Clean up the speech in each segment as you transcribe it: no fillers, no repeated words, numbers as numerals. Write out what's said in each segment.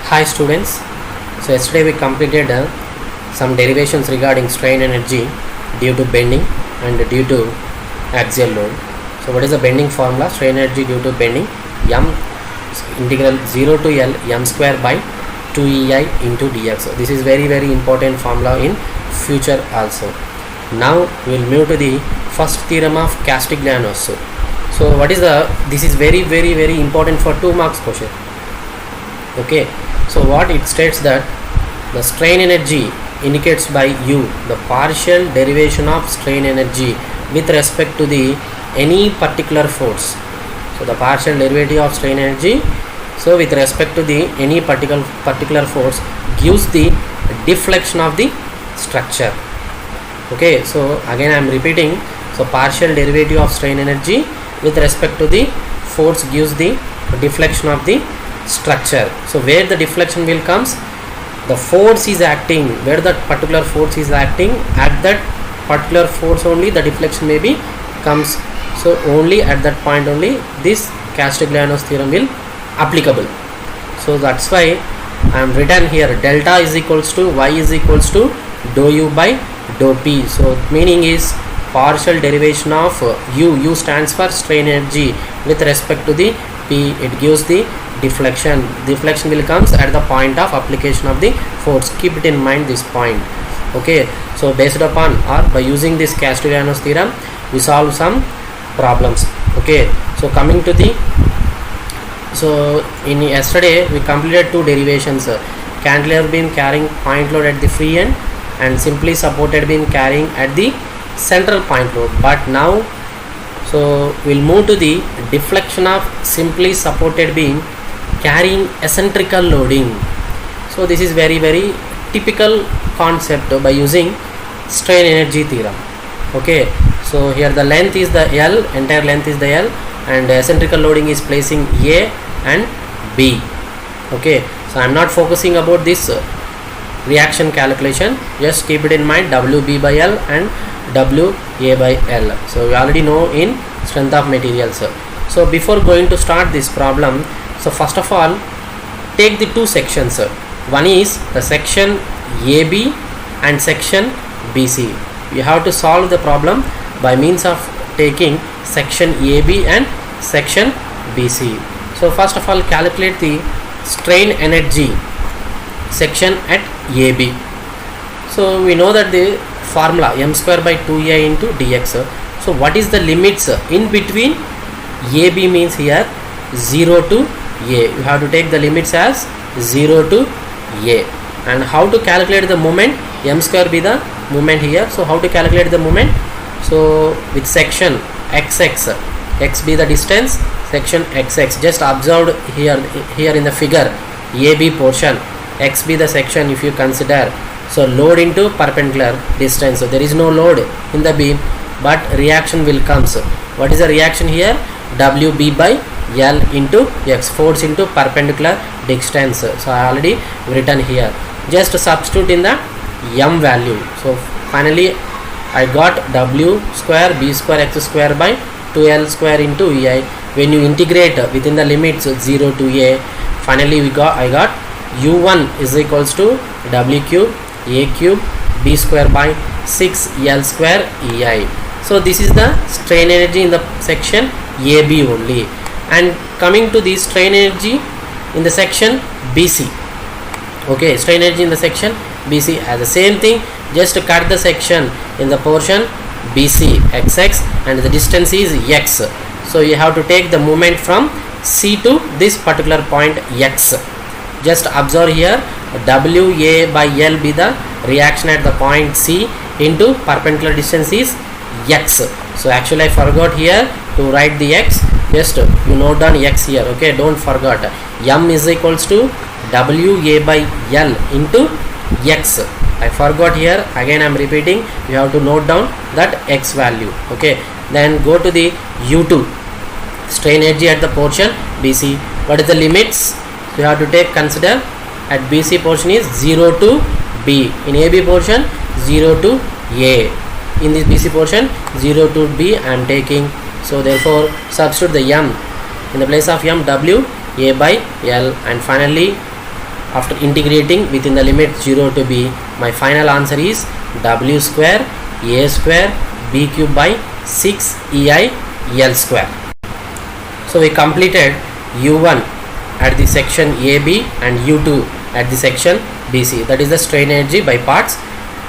Hi students, so yesterday we completed some derivations regarding strain energy due to bending and due to axial load. So what is the bending formula? Strain energy due to bending, m integral 0 to L m square by 2EI into dx. So this is very important formula in future also. Now we will move to the first theorem of Castigliano's. So what is this is very important for 2 marks question. Okay, so what it states that the strain energy indicates by U the partial derivation of strain energy with respect to the any particular force. So the partial derivative of strain energy, so with respect to the any particular force gives the deflection of the structure. Okay, so again I am repeating, so partial derivative of strain energy with respect to the force gives the deflection of the structure. So where the deflection will comes, the force is acting, where that particular force is acting, at that particular force only the deflection may be comes. So only at that point only this Castigliano's theorem will applicable. So that's why I am written here delta is equals to y is equals to dou u by dou p. So meaning is partial derivation of u stands for strain energy with respect to the p, it gives the deflection will comes at the point of application of the force. Keep it in mind this point. Okay, so based upon or by using this Castigliano's theorem we solve some problems. Okay, so coming to the, so in yesterday we completed 2 derivations, cantilever beam carrying point load at the free end and simply supported beam carrying at the central point load. But now so we'll move to the deflection of simply supported beam carrying eccentrical loading. So this is very typical concept by using strain energy theorem. Okay, so here the length is the L, entire length is the L, and eccentrical loading is placing A and B. Okay, so I am not focusing about this reaction calculation, just keep it in mind WB by L and WA by L. So we already know in strength of materials. So before going to start this problem, so first of all take the 2 sections. One is the section AB and section BC. You have to solve the problem by means of taking section AB and section BC. So first of all calculate the strain energy section at AB. So we know that the formula m square by 2a into dx. So what is the limits in between AB means here 0 to A. You have to take the limits as 0 to A. And how to calculate the moment? M square be the moment here. So how to calculate the moment? So with section XX, x be the distance, section XX, just observed here in the figure AB portion, x be the section if you consider. So load into perpendicular distance. So there is no load in the beam, but reaction will comes. What is the reaction here? WB by L into x, force into perpendicular distance. So I already written here. Just substitute in the m value. So finally I got W square B square x square by 2L square into EI. When you integrate within the limits 0 to A, finally I got U1 is equals to W cube A cube B square by 6L square EI. So this is the strain energy in the section AB only. And coming to the strain energy in the section BC. Okay, strain energy in the section BC as the same thing, just cut the section in the portion BC XX and the distance is x. So you have to take the moment from C to this particular point x. Just observe here WA by L be the reaction at the point C into perpendicular distance is x. So actually I forgot here to write the x, just you note down x here. Okay, don't forget m is equals to WA by L into x. I forgot here, again I am repeating, you have to note down that x value. Okay, then go to the U2, strain energy at the portion BC. What is the limits? You have to take consider at BC portion is 0 to B, in AB portion 0 to A, in this BC portion 0 to B I am taking. So therefore substitute the m in the place of m W A by L, and finally After integrating within the limit 0 to b, my final answer is w square a square b cube by 6 ei l square. So we completed u1 at the section AB and u2 at the section BC, that is the strain energy by parts,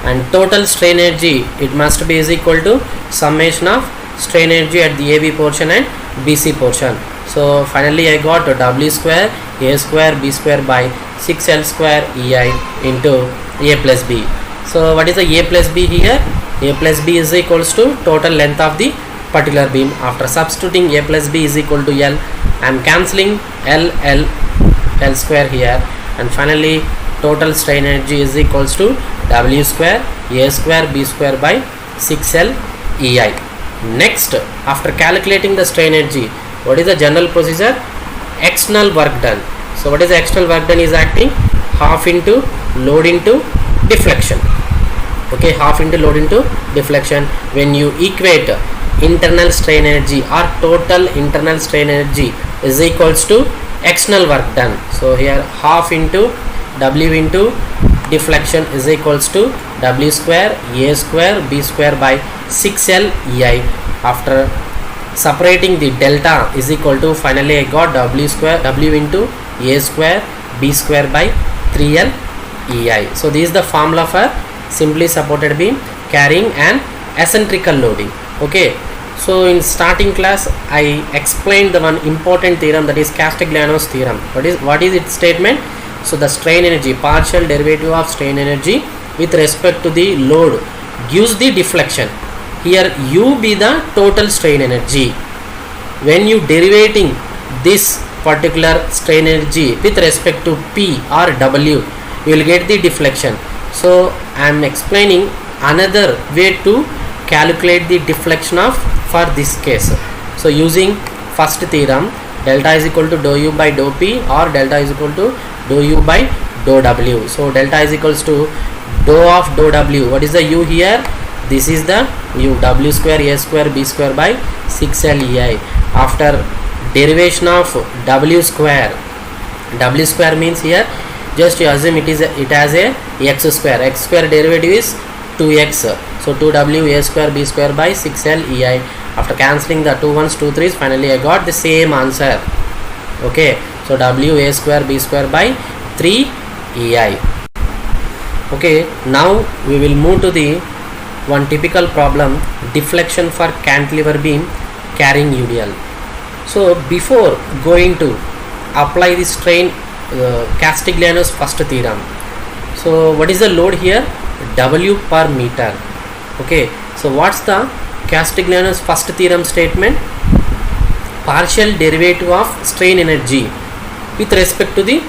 and total strain energy it must be is equal to summation of strain energy at the AB portion and BC portion. So finally I got w square a square b square by 6l square ei into a plus b. So what is the a plus b here? A plus b is equals to total length of the particular beam. After substituting a plus b is equal to l, I am cancelling l square here, and finally total strain energy is equals to w square a square b square by 6l ei. Next, after calculating the strain energy, what is the general procedure? External work done. So what is the external work done is acting half into load into deflection. Okay, half into load into deflection. When you equate internal strain energy or total internal strain energy is equals to external work done. So here half into w into deflection is equals to w square a square b square by 6l ei. After separating the delta is equal to, finally I got w into a square b square by 3l ei. So this is the formula for simply supported beam carrying an eccentrical loading. Okay, so in starting class I explained the one important theorem, that is Castigliano's theorem. What is its statement? So the strain energy, partial derivative of strain energy with respect to the load gives the deflection. Here u be the total strain energy. When you derivating this particular strain energy with respect to p or w, you will get the deflection. So I am explaining another way to calculate the deflection of for this case. So using first theorem, delta is equal to dou u by dou p, or delta is equal to dou u by dou w. So delta is equals to dou of dou w. What is the u here? This is the u, w square a square b square by 6l ei. After derivation of w square means here just you assume it has a x square derivative is 2x, so 2w a square b square by 6l ei. After cancelling the 2 1s 2 3s, finally I got the same answer. Okay, so w a square b square by 3 ei. Okay, now we will move to the one typical problem, deflection for cantilever beam carrying UDL. So before going to apply the strain, Castigliano's first theorem. So what is the load here? W per meter. Okay, so what's the Castigliano's first theorem statement? Partial derivative of strain energy with respect to the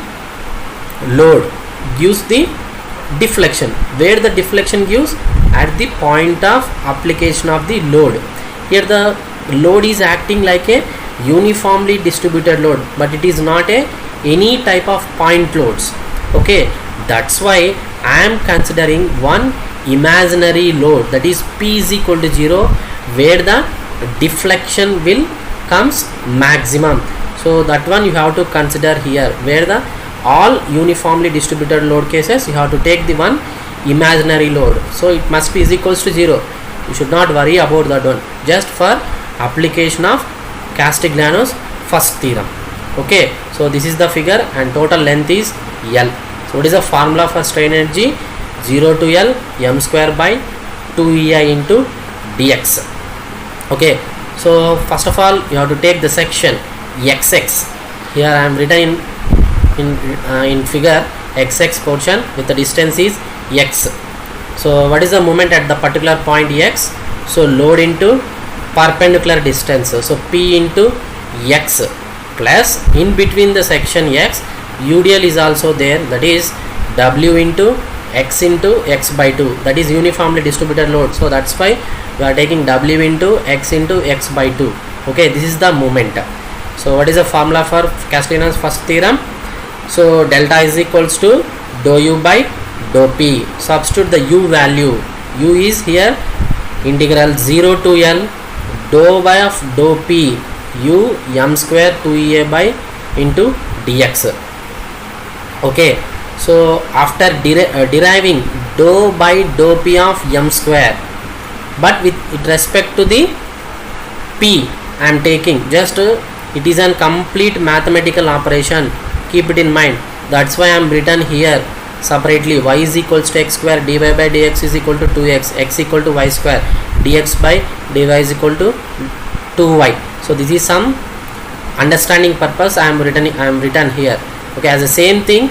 load gives the deflection. Where the deflection gives? At the point of application of the load. Here the load is acting like a uniformly distributed load, but it is not any type of point loads. Okay, that's why I am considering one imaginary load, that is p is equal to 0, where the deflection will comes maximum. So that one you have to consider here, where the all uniformly distributed load cases you have to take the one imaginary load. So it must be is equals to 0. You should not worry about that one, just for application of Castigliano's first theorem. Okay, so this is the figure and total length is L. So what is the formula for strain energy? 0 to L m square by 2 ei into dx. Okay, so first of all you have to take the section xx. Here I am written in figure xx portion with the distance is x. So what is the moment at the particular point x? So load into perpendicular distance, so p into x plus in between the section x UDL is also there, that is w into x by 2, that is uniformly distributed load. So that's why we are taking w into x by 2. Okay, this is the moment. So what is the formula for Castigliano's first theorem? So delta is equals to dou u by dou p. Substitute the u value. U is here integral 0 to L dou by of dou p u m square 2ea by into dx. Okay, So after deriving dou by dou p of m square, but with respect to the p I am taking just it is a complete mathematical operation, keep it in mind. That's why I am written here separately. Y is equals to x square, dy by dx is equal to 2x, x equal to y square, dx by dy is equal to 2y. So this is some understanding purpose I am written here. Okay, as the same thing.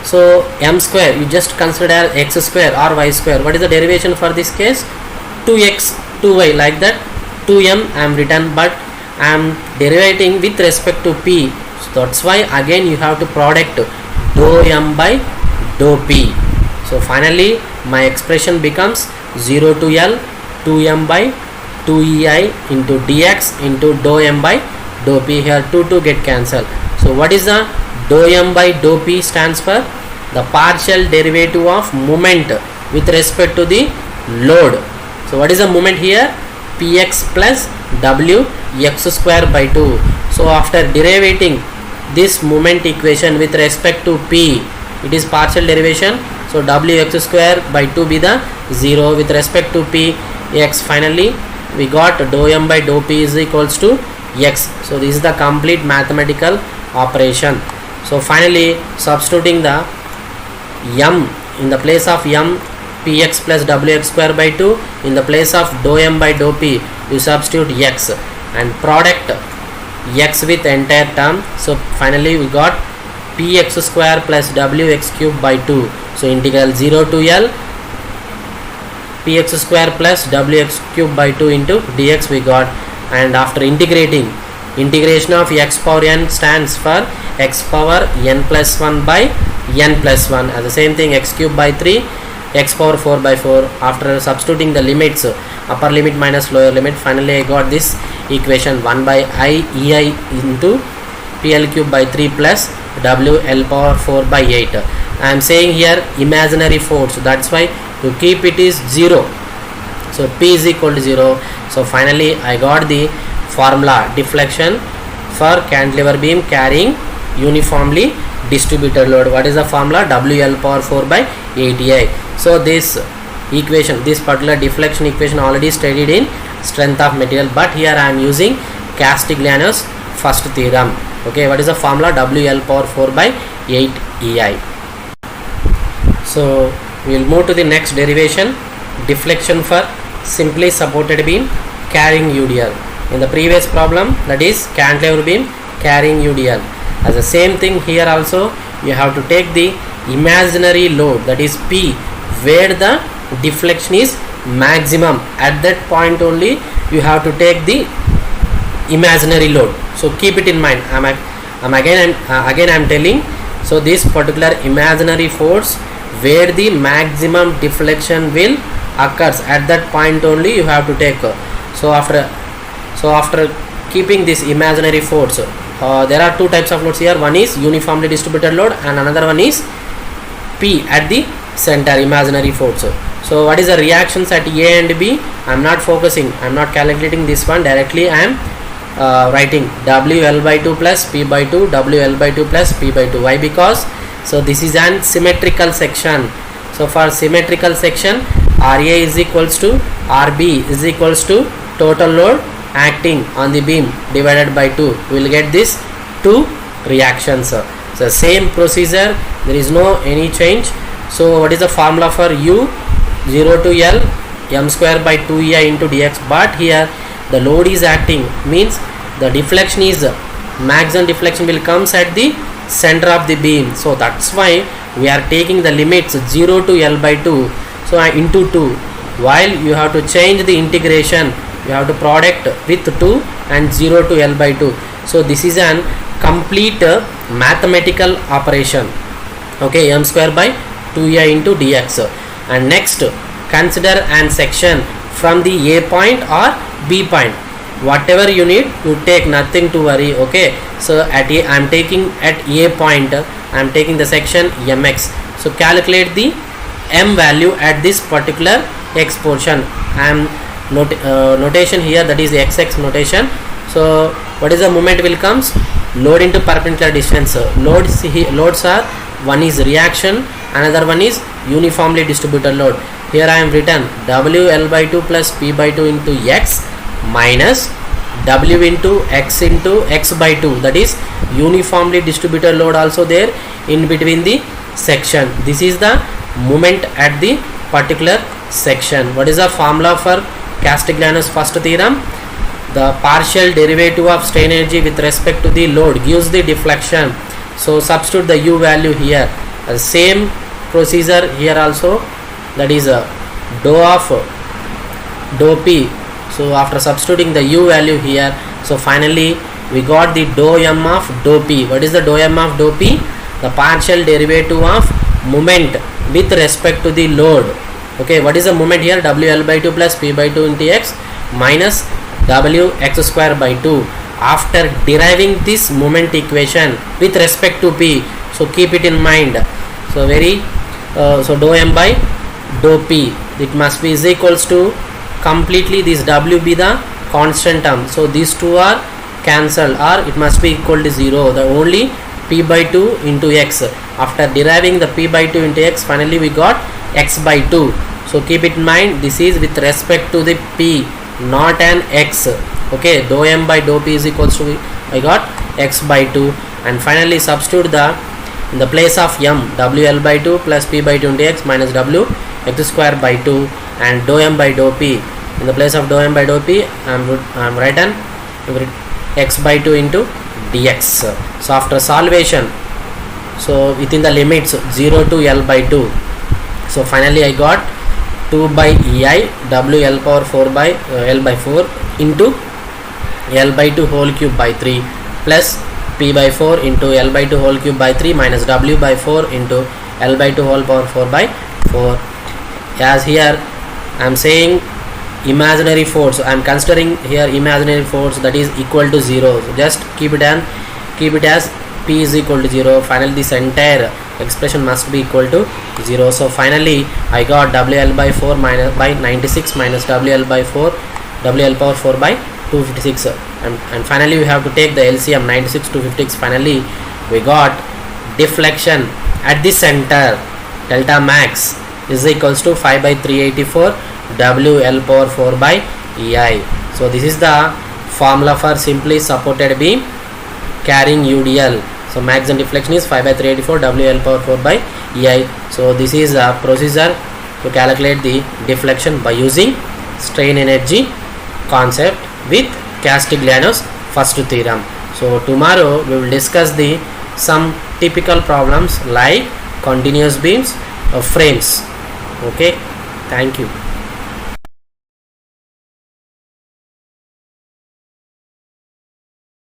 So m square you just consider x square or y square. What is the derivation for this case? 2x 2y, like that. 2m I am written, but I am derivating with respect to p. So that's why again you have to product dou m by dou p. So finally my expression becomes 0 to L 2m by 2ei into dx into dou m by dou p. Here 2 get cancelled. So what is the dou m by dou p? Stands for the partial derivative of moment with respect to the load. So what is the moment here? Px plus w x square by 2. So after derivating this moment equation with respect to p, it is partial derivation. So w x square by 2 be the 0 with respect to p x. Finally we got dou m by dou p is equals to x. So this is the complete mathematical operation. So finally substituting the m in the place of m, px plus wx square by 2, in the place of dou m by dou p you substitute x and product x with entire term. So finally we got px square plus wx cube by 2. So integral 0 to L px square plus wx cube by 2 into dx we got. And after integrating, integration of x power n stands for x power n plus 1 by n plus 1, as the same thing x cube by 3, x power 4 by 4. After substituting the limits, upper limit minus lower limit, finally I got this equation 1 by I ei into pl cube by 3 plus w l power 4 by 8. I am saying here imaginary force, that's why to keep it is 0. So p is equal to 0. So finally I got the formula deflection for cantilever beam carrying uniformly distributed load. What is the formula? WL power 4 by 8ei. So this equation, this particular deflection equation already studied in strength of material, but here I am using Castigliano's first theorem. Okay, what is the formula? WL power 4 by 8ei. So we will move to the next derivation, deflection for simply supported beam carrying UDL. In the previous problem, that is cantilever beam carrying UDL. As the same thing here also you have to take the imaginary load, that is P, where the deflection is maximum. At that point only you have to take the imaginary load. So keep it in mind. Again I'm telling. So this particular imaginary force where the maximum deflection will occurs, at that point only you have to take. So after keeping this imaginary force, there are two types of loads here. One is uniformly distributed load and another one is P at the center, imaginary force. So what is the reactions at A and B? I am not focusing, I am not calculating this one directly. I am writing WL by 2 plus P by 2, WL by 2 plus P by 2. Why? Because so this is an symmetrical section. So for symmetrical section, RA is equals to RB is equals to total load acting on the beam divided by 2. We will get this two reactions. So same procedure, there is no any change. So what is the formula for U? 0 to L m square by 2ei into dx, but here the load is acting, means the deflection is maximum deflection will comes at the center of the beam. So that's why we are taking the limits 0 to L by 2, so into 2. While you have to change the integration, you have to product with 2 and 0 to L by 2. So this is an complete mathematical operation. Okay, m square by 2ei into dx. And next, consider an section from the A point or B point. Whatever you need, you take, nothing to worry. Okay, so at A, I am taking at A point, I am taking the section mx. So calculate the m value at this particular x portion. I am notation here, that is xx notation. So what is the moment will comes? Load into perpendicular distance. Loads are one is reaction, another one is uniformly distributed load. Here I am written WL by 2 plus P by 2 into X minus W into X by 2, that is uniformly distributed load also there in between the section. This is the moment at the particular section. What is the formula for Castigliano's first theorem? The partial derivative of strain energy with respect to the load gives the deflection. So substitute the U value here. Same procedure here also, that is dou of dou P. So after substituting the U value here, so finally we got the dou M of dou P. What is the dou M of dou P? The partial derivative of moment with respect to the load. Okay, what is the moment here? WL by 2 plus P by 2 into X minus W X square by 2. After deriving this moment equation with respect to P, so keep it in mind. So so dou M by dou P, it must be is equals to completely this W be the constant term. So these two are cancelled, or it must be equal to 0. The only P by 2 into X. After deriving the P by 2 into X, finally we got X by 2. So keep it in mind, this is with respect to the P, not an X. Okay, dou M by dou P is equals to, I got X by 2. And finally substitute in the place of M, WL by 2 plus P by 2 into X minus W X square by 2, and dou M by dou P. In the place of dou M by dou P, I am written X by 2 into dx. So after solvation, so within the limits 0 to L by 2, so finally I got 2 by EI W L power 4 by L by 4 into L by 2 whole cube by 3 plus P by 4 into L by 2 whole cube by 3 minus W by 4 into L by 2 whole power 4 by 4. As here I am saying imaginary force, I am considering here imaginary force, that is equal to 0. So just keep it as P is equal to 0. Finally this entire expression must be equal to 0. So finally I got WL by 4 minus by 96 minus WL by 4 WL power 4 by 256, and finally we have to take the LCM 96 to 256. Finally we got deflection at the center, delta max is equals to 5 by 384 WL power 4 by EI. So this is the formula for simply supported beam carrying UDL. So maximum deflection is 5 by 384 WL power 4 by EI. So this is a procedure to calculate the deflection by using strain energy concept with Castigliano's first theorem. So tomorrow we will discuss some typical problems like continuous beams of frames. Okay, thank you.